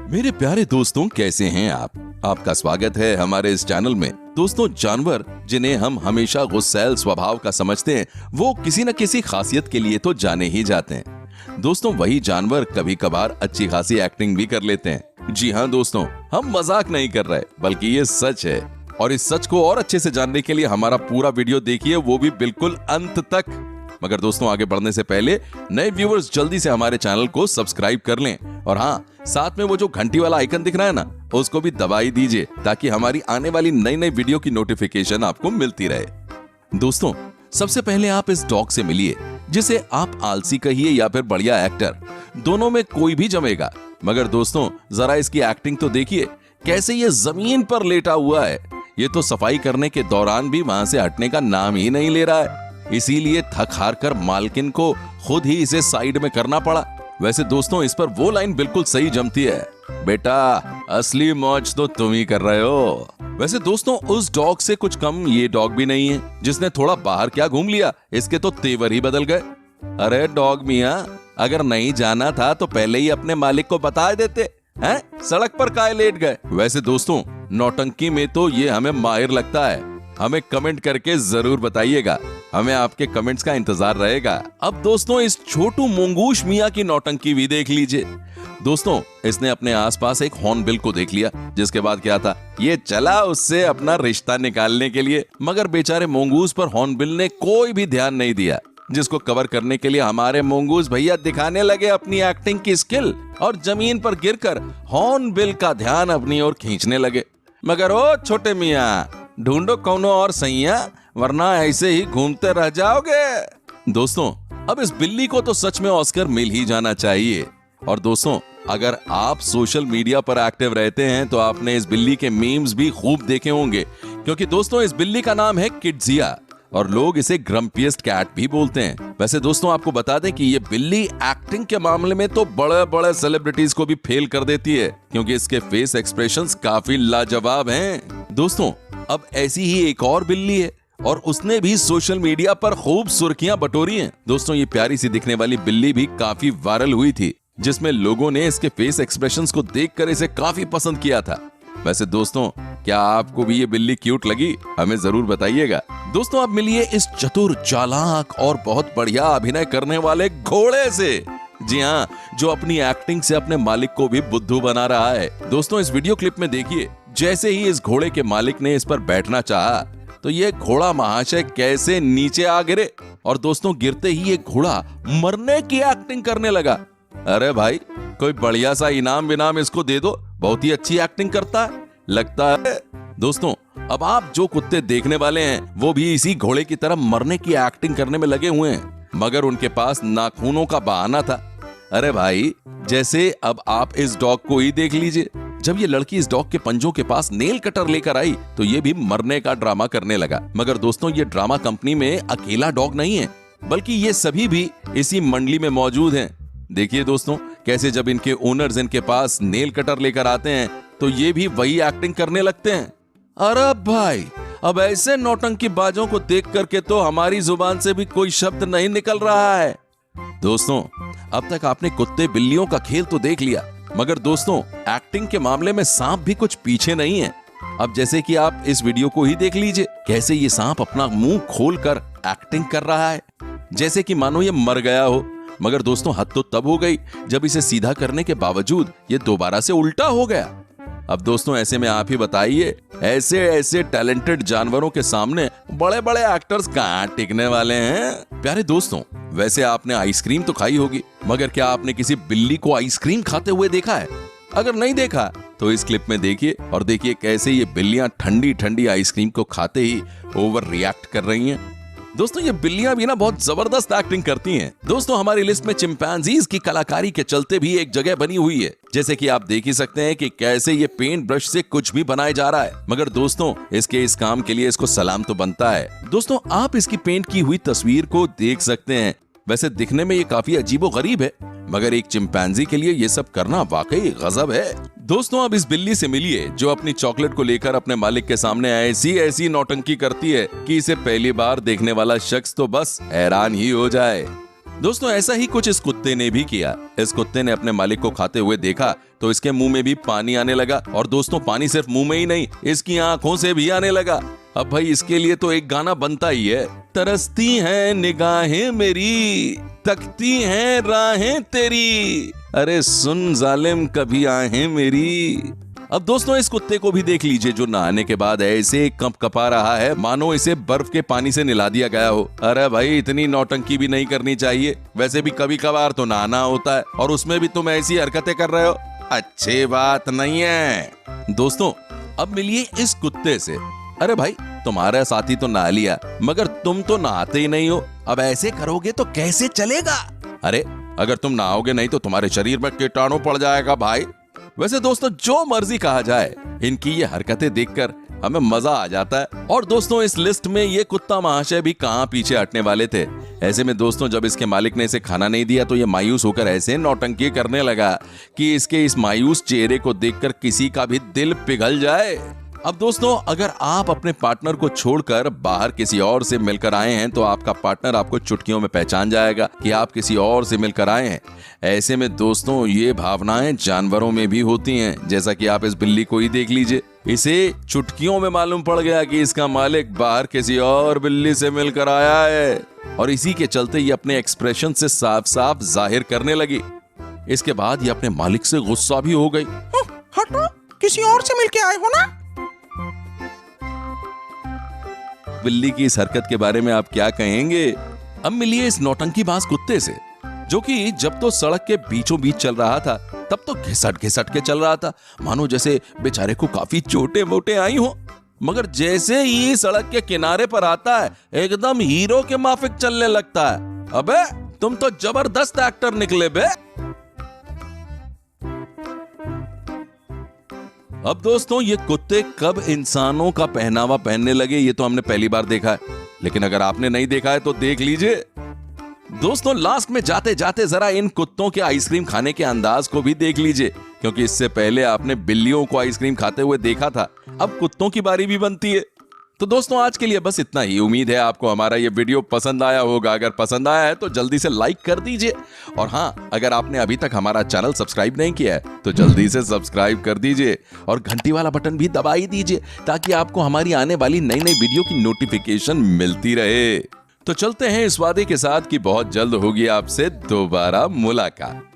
मेरे प्यारे दोस्तों, कैसे हैं आप? आपका स्वागत है हमारे इस चैनल में। दोस्तों, जानवर जिन्हें हम हमेशा गुस्सैल स्वभाव का समझते हैं, वो किसी न किसी खासियत के लिए तो जाने ही जाते हैं। दोस्तों, वही जानवर कभी कभार अच्छी खासी एक्टिंग भी कर लेते हैं। जी हाँ दोस्तों, हम मजाक नहीं कर रहे, बल्कि ये सच है। और इस सच को और अच्छे से जानने के लिए हमारा पूरा वीडियो देखिए, वो भी बिल्कुल अंत तक। मगर दोस्तों, आगे बढ़ने से पहले नए व्यूअर्स जल्दी से हमारे चैनल को सब्सक्राइब कर लें, और हाँ, साथ में वो जो घंटी वाला आइकन दिख रहा है ना, उसको भी दबाई दीजिए, ताकि हमारी आने वाली नई नई वीडियो की नोटिफिकेशन आपको मिलती रहे। दोस्तों, सबसे पहले आप इस डॉग से मिलिए, जिसे आप आलसी कहिए या फिर बढ़िया एक्टर, दोनों में कोई भी जमेगा। मगर दोस्तों, जरा इसकी एक्टिंग तो देखिए, कैसे ये जमीन पर लेटा हुआ है। ये तो सफाई करने के दौरान भी वहां से हटने का नाम ही नहीं ले रहा है। इसीलिए थक हार कर मालकिन को खुद ही इसे साइड में करना पड़ा। वैसे दोस्तों, इस पर वो लाइन बिल्कुल सही जमती है, बेटा असली मौज तो तुम ही कर रहे हो। वैसे दोस्तों, उस डॉग से कुछ कम ये डॉग भी नहीं है, जिसने थोड़ा बाहर क्या घूम लिया, इसके तो तेवर ही बदल गए। अरे डॉग मियां, अगर नहीं जाना था तो पहले ही अपने मालिक को बता देते हैं, सड़क पर काहे लेट गए। वैसे दोस्तों, नौटंकी में तो ये हमें माहिर लगता है। हमें कमेंट करके जरूर बताइएगा, हमें आपके कमेंट्स का इंतजार रहेगा। अब दोस्तों, इस छोटू मंगूश मियां की नौटंकी भी देख लीजिए। दोस्तों, इसने अपने आसपास एक हॉर्नबिल को देख लिया, जिसके बाद क्या था, ये चला उससे अपना रिश्ता निकालने के लिए। मगर बेचारे मंगूस पर हॉर्नबिल ने कोई भी ध्यान नहीं दिया, जिसको कवर करने के लिए हमारे मंगूस भैया दिखाने लगे अपनी एक्टिंग की स्किल, और जमीन पर गिरकर हॉर्नबिल का ध्यान अपनी ओर खींचने लगे। मगर ओ छोटे मियां, ढूंढो कौनो और सैया, वरना ऐसे ही घूमते रह जाओगे। दोस्तों, अब इस बिल्ली को तो सच में ऑस्कर मिल ही जाना चाहिए। और दोस्तों, अगर आप सोशल मीडिया पर एक्टिव रहते हैं तो आपने इस बिल्ली के मीम्स भी खूब देखे होंगे, क्योंकि दोस्तों, इस बिल्ली का नाम है किड्जिया, और लोग इसे ग्रम्पिएस्ट कैट भी बोलते हैं। वैसे दोस्तों, आपको बता दें कि ये बिल्ली एक्टिंग के मामले में तो बड़े बड़े सेलिब्रिटीज को भी फेल कर देती है, क्योंकि इसके फेस एक्सप्रेशंस काफी लाजवाब हैं। दोस्तों, अब ऐसी ही एक और बिल्ली है, और उसने भी सोशल मीडिया पर खूब सुर्खियां बटोरी हैं। दोस्तों, ये प्यारी सी दिखने वाली बिल्ली भी काफी वायरल हुई थी, जिसमें लोगों ने इसके फेस एक्सप्रेशंस को देखकर इसे काफी पसंद किया था। वैसे दोस्तों, क्या आपको भी ये बिल्ली क्यूट लगी? हमें जरूर बताइएगा। दोस्तों, आप मिलिए इस चतुर, चालाक और बहुत बढ़िया अभिनय करने वाले घोड़े से। जी हाँ, जो अपनी एक्टिंग से अपने मालिक को भी बुद्धू बना रहा है। दोस्तों, इस वीडियो क्लिप में देखिए, जैसे ही इस घोड़े के मालिक ने इस पर बैठना चाहा, तो ये घोड़ा महाशय कैसे नीचे आ गिरे, और दोस्तों, गिरते ही ये घोड़ा मरने की एक्टिंग करने लगा। अरे भाई, कोई बढ़िया सा इनाम विनाम इसको दे दो, बहुत ही अच्छी एक्टिंग करता है लगता है। दोस्तों, अब आप जो कुत्ते देखने वाले हैं, वो भी इसी घोड़े की तरह मरने की एक्टिंग करने में लगे हुए हैं, मगर उनके पास नाखूनों का बहाना था। अरे भाई, जैसे अब आप इस डॉग को ही देख लीजिए। जब ये लड़की इस डॉग के पंजों के पास नेल कटर लेकर आई, तो ये भी मरने का ड्रामा करने लगा। मगर दोस्तों, ये ड्रामा कंपनी में अकेला डॉग नहीं है, बल्कि ये सभी भी इसी मंडली में मौजूद हैं। देखिए दोस्तों, कैसे जब इनके ओनर्स इनके पास नेल कटर लेकर आते हैं, तो ये भी वही एक्टिंग करने लगते हैं। अरे भाई, अब ऐसे नौटंकी बाजों को देख करके तो हमारी जुबान से भी कोई शब्द नहीं निकल रहा है। दोस्तों, अब तक आपने कुत्ते बिल्लियों का खेल तो देख लिया, मगर दोस्तों, एक्टिंग के मामले में सांप भी कुछ पीछे नहीं है। अब जैसे कि आप इस वीडियो को ही देख लीजिए, कैसे ये सांप अपना मुंह खोलकर एक्टिंग कर रहा है, जैसे कि मानो ये मर गया हो। मगर दोस्तों, हद तो तब हो गई जब इसे सीधा करने के बावजूद ये दोबारा से उल्टा हो गया। अब दोस्तों, ऐसे में आप ही बताइए, ऐसे ऐसे टैलेंटेड जानवरों के सामने बड़े बड़े एक्टर्स कहां टिकने वाले हैं। प्यारे दोस्तों, वैसे आपने आइसक्रीम तो खाई होगी, मगर क्या आपने किसी बिल्ली को आइसक्रीम खाते हुए देखा है? अगर नहीं देखा तो इस क्लिप में देखिए, और देखिए कैसे ये बिल्लियां ठंडी ठंडी आइसक्रीम को खाते ही ओवर रिएक्ट कर रही हैं। दोस्तों, ये बिल्लियां भी ना बहुत जबरदस्त एक्टिंग करती हैं। दोस्तों, हमारी लिस्ट में चिंपैंजीज की कलाकारी के चलते भी एक जगह बनी हुई है, जैसे कि आप देख ही सकते हैं कि कैसे ये पेंट ब्रश से कुछ भी बनाया जा रहा है। मगर दोस्तों, इसके इस काम के लिए इसको सलाम तो बनता है। दोस्तों, आप इसकी पेंट की हुई तस्वीर को देख सकते हैं। वैसे दिखने में ये काफी अजीबोगरीब है, मगर एक चिंपैंजी के लिए ये सब करना वाकई गजब है। दोस्तों, अब इस बिल्ली से मिलिए, जो अपनी चॉकलेट को लेकर अपने मालिक के सामने ऐसी ऐसी नौटंकी करती है कि इसे पहली बार देखने वाला शख्स तो बस हैरान ही हो जाए। दोस्तों ऐसा ही कुछ इस कुत्ते ने भी किया। इस कुत्ते ने अपने मालिक को खाते हुए देखा तो इसके मुंह में भी पानी आने लगा, और दोस्तों पानी सिर्फ मुंह में ही नहीं, इसकी आंखों से भी आने लगा। अब भाई इसके लिए तो एक गाना बनता ही है, तरसती हैं निगाहें मेरी, तकती हैं राहें तेरी, अरे सुन जालिम कभी आहें मेरी। अब दोस्तों इस कुत्ते को भी देख लीजिए, जो नहाने के बाद ऐसे कपा रहा है मानो इसे बर्फ के पानी से नहला दिया गया हो। अरे भाई इतनी नौटंकी भी नहीं करनी चाहिए, वैसे भी कभी कभार तो नहाना होता है, और उसमें भी तुम ऐसी हरकतें कर रहे हो, अच्छी बात नहीं है। दोस्तों अब मिलिए इस कुत्ते से। अरे भाई तुम्हारा साथी तो नहा लिया, मगर तुम तो नहाते ही नहीं हो, अब ऐसे करोगे तो कैसे चलेगा? अरे अगर तुम नहाओगे नहीं तो तुम्हारे शरीर में कीटाणु पड़ जाएगा भाई। वैसे दोस्तों जो मर्जी कहा जाए, इनकी ये हरकतें देखकर हमें मजा आ जाता है। और दोस्तों इस लिस्ट में ये कुत्ता महाशय भी कहां पीछे हटने वाले थे। ऐसे में दोस्तों जब इसके मालिक ने इसे खाना नहीं दिया तो ये मायूस होकर ऐसे नौटंकी करने लगा कि इसके इस मायूस चेहरे को देखकर किसी का भी दिल पिघल जाए। अब दोस्तों अगर आप अपने पार्टनर को छोड़कर बाहर किसी और से मिलकर आए हैं तो आपका पार्टनर आपको चुटकियों में पहचान जाएगा कि आप किसी और से मिलकर आए हैं। ऐसे में दोस्तों ये भावनाएं जानवरों में भी होती हैं, जैसा कि आप इस बिल्ली को ही देख लीजिए। इसे चुटकियों में मालूम पड़ गया कि इसका मालिक बाहर किसी और बिल्ली से मिलकर आया है, और इसी के चलते ये अपने एक्सप्रेशन से साफ साफ जाहिर करने लगी। इसके बाद ये अपने मालिक से गुस्सा भी हो गई। हटो, किसी और से मिलके आए हो ना? बिल्ली की इस हरकत के बारे में आप क्या कहेंगे? अब मिलिए इस नौटंकीबाज कुत्ते से, जो कि जब तो सड़क के बीचों बीच चल रहा था तब तो घिसट घिसट के चल रहा था, मानो जैसे बेचारे को काफी चोटें मोटे आई हो। मगर जैसे ही सड़क के किनारे पर आता है एकदम हीरो के माफिक चलने लगता है। अबे तुम तो जबरदस्त एक्टर निकले बे। अब दोस्तों ये कुत्ते कब इंसानों का पहनावा पहनने लगे ये तो हमने पहली बार देखा है, लेकिन अगर आपने नहीं देखा है तो देख लीजिए। दोस्तों लास्ट में जाते जाते जरा इन कुत्तों के आइसक्रीम खाने के अंदाज को भी देख लीजिए, क्योंकि इससे पहले आपने बिल्लियों को आइसक्रीम खाते हुए देखा था, अब कुत्तों की बारी भी बनती है। तो दोस्तों आज के लिए बस इतना ही। उम्मीद है आपको हमारा ये वीडियो पसंद आया होगा। अगर पसंद आया है तो जल्दी से लाइक कर दीजिए, और हाँ अगर आपने अभी तक हमारा चैनल सब्सक्राइब नहीं किया है तो जल्दी से सब्सक्राइब कर दीजिए, और घंटी वाला बटन भी दबा ही दीजिए ताकि आपको हमारी आने वाली नई नई वीडियो की नोटिफिकेशन मिलती रहे। तो चलते हैं इस वादे के साथ कि बहुत जल्द होगी आपसे दोबारा मुलाकात।